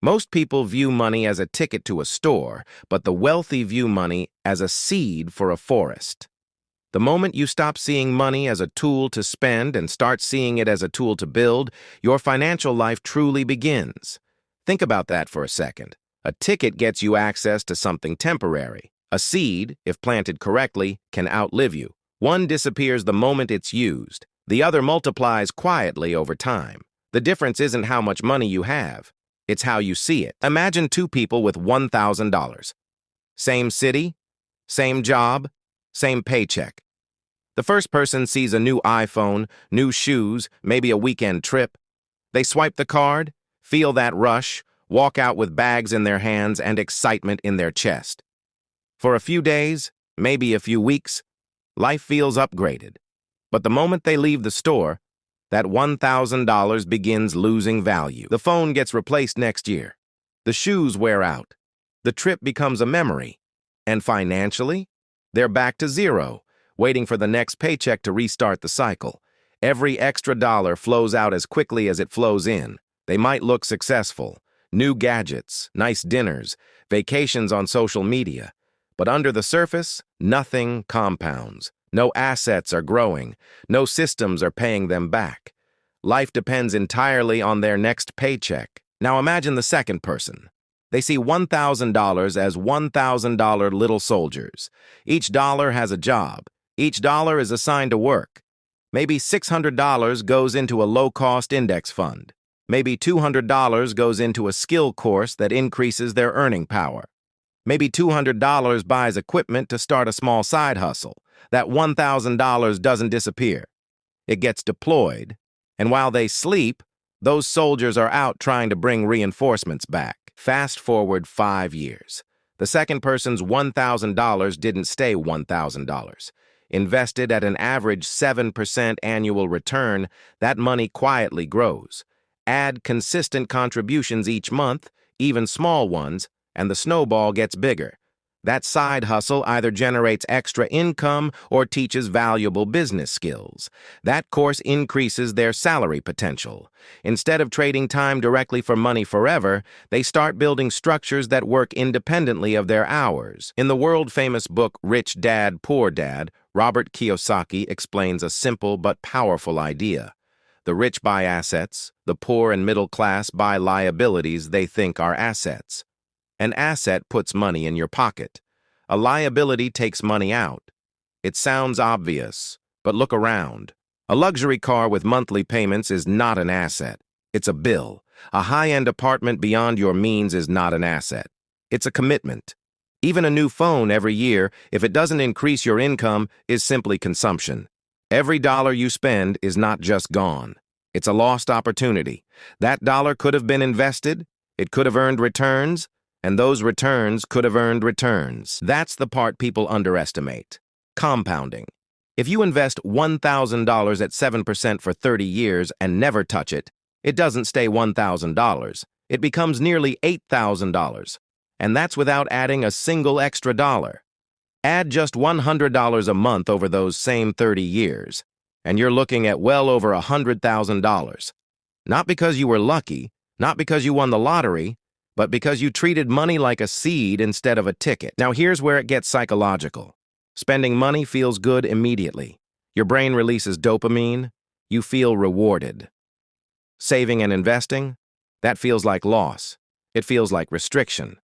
Most people view money as a ticket to a store, but the wealthy view money as a seed for a forest. The moment you stop seeing money as a tool to spend and start seeing it as a tool to build, your financial life truly begins. Think about that for a second. A ticket gets you access to something temporary. A seed, if planted correctly, can outlive you. One disappears the moment it's used. The other multiplies quietly over time. The difference isn't how much money you have. It's how you see it. Imagine two people with $1,000. Same city, same job, same paycheck. The first person sees a new iPhone, new shoes, maybe a weekend trip. They swipe the card, feel that rush, walk out with bags in their hands and excitement in their chest. For a few days, maybe a few weeks, life feels upgraded. But the moment they leave the store, that $1,000 begins losing value. The phone gets replaced next year. The shoes wear out. The trip becomes a memory. And financially, they're back to zero, waiting for the next paycheck to restart the cycle. Every extra dollar flows out as quickly as it flows in. They might look successful. New gadgets, nice dinners, vacations on social media. But under the surface, nothing compounds. No assets are growing. No systems are paying them back. Life depends entirely on their next paycheck. Now imagine the second person. They see $1,000 as $1,000 little soldiers. Each dollar has a job. Each dollar is assigned to work. Maybe $600 goes into a low-cost index fund. Maybe $200 goes into a skill course that increases their earning power. Maybe $200 buys equipment to start a small side hustle. That $1,000 doesn't disappear. It gets deployed. And while they sleep, those soldiers are out trying to bring reinforcements back. Fast forward 5 years. The second person's $1,000 didn't stay $1,000. Invested at an average 7% annual return, that money quietly grows. Add consistent contributions each month, even small ones, and the snowball gets bigger. That side hustle either generates extra income or teaches valuable business skills. That course increases their salary potential. Instead of trading time directly for money forever, they start building structures that work independently of their hours. In the world-famous book Rich Dad, Poor Dad, Robert Kiyosaki explains a simple but powerful idea. The rich buy assets, the poor and middle class buy liabilities they think are assets. An asset puts money in your pocket. A liability takes money out. It sounds obvious, but look around. A luxury car with monthly payments is not an asset. It's a bill. A high-end apartment beyond your means is not an asset. It's a commitment. Even a new phone every year, if it doesn't increase your income, is simply consumption. Every dollar you spend is not just gone. It's a lost opportunity. That dollar could have been invested. It could have earned returns. And those returns could have earned returns. That's the part people underestimate. Compounding. If you invest $1,000 at 7% for 30 years and never touch it, it doesn't stay $1,000. It becomes nearly $8,000. And that's without adding a single extra dollar. Add just $100 a month over those same 30 years, and you're looking at well over $100,000. Not because you were lucky, not because you won the lottery, but because you treated money like a seed instead of a ticket. Now here's where it gets psychological. Spending money feels good immediately. Your brain releases dopamine. You feel rewarded. Saving and investing? That feels like loss. It feels like restriction.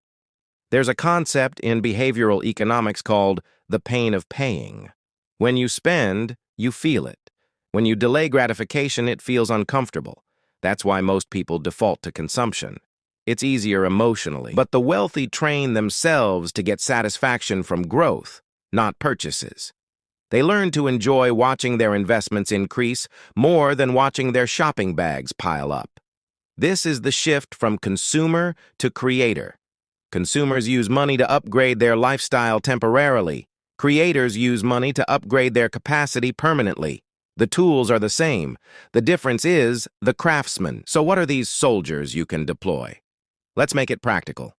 There's a concept in behavioral economics called the pain of paying. When you spend, you feel it. When you delay gratification, it feels uncomfortable. That's why most people default to consumption. It's easier emotionally. But the wealthy train themselves to get satisfaction from growth, not purchases. They learn to enjoy watching their investments increase more than watching their shopping bags pile up. This is the shift from consumer to creator. Consumers use money to upgrade their lifestyle temporarily. Creators use money to upgrade their capacity permanently. The tools are the same. The difference is the craftsman. So what are these soldiers you can deploy? Let's make it practical.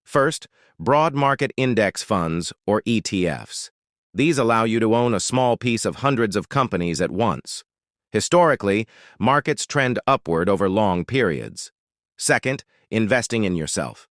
First, broad market index funds, or ETFs. These allow you to own a small piece of hundreds of companies at once. Historically, markets trend upward over long periods. Second, investing in yourself.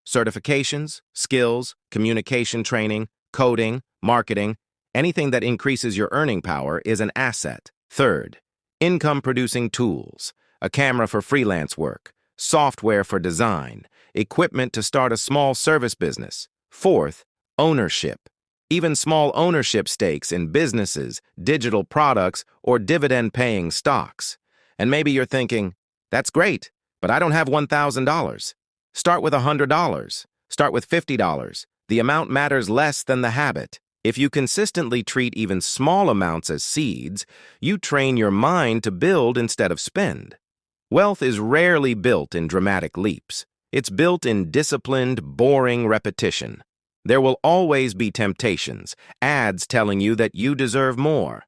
Certifications, skills, communication training, coding, marketing, anything that increases your earning power is an asset. Third, income-producing tools, a camera for freelance work, software for design, equipment to start a small service business. Fourth, ownership. Even small ownership stakes in businesses, digital products, or dividend-paying stocks. And maybe you're thinking, that's great, but I don't have $1,000. Start with $100. Start with $50. The amount matters less than the habit. If you consistently treat even small amounts as seeds, you train your mind to build instead of spend. Wealth is rarely built in dramatic leaps. It's built in disciplined, boring repetition. There will always be temptations, ads telling you that you deserve more,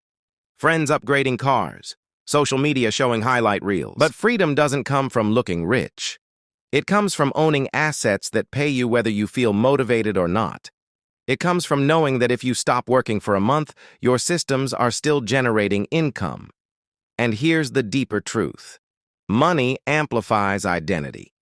friends upgrading cars, social media showing highlight reels. But freedom doesn't come from looking rich. It comes from owning assets that pay you whether you feel motivated or not. It comes from knowing that if you stop working for a month, your systems are still generating income. And here's the deeper truth. Money amplifies identity.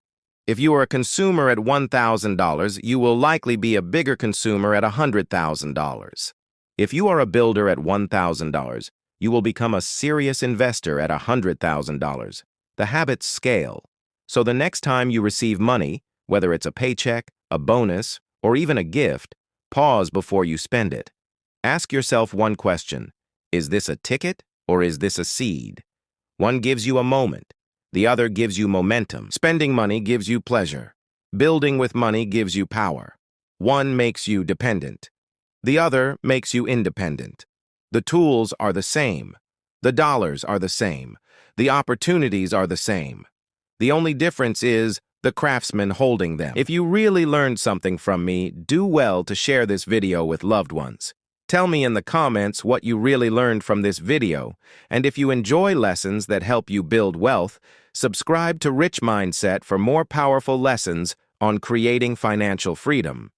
If you are a consumer at $1,000, you will likely be a bigger consumer at $100,000. If you are a builder at $1,000, you will become a serious investor at $100,000. The habits scale. So the next time you receive money, whether it's a paycheck, a bonus, or even a gift, pause before you spend it. Ask yourself one question. Is this a ticket or is this a seed? One gives you a moment. The other gives you momentum. Spending money gives you pleasure. Building with money gives you power. One makes you dependent. The other makes you independent. The tools are the same. The dollars are the same. The opportunities are the same. The only difference is the craftsman holding them. If you really learned something from me, do well to share this video with loved ones. Tell me in the comments what you really learned from this video, and if you enjoy lessons that help you build wealth, subscribe to Rich Mindset for more powerful lessons on creating financial freedom.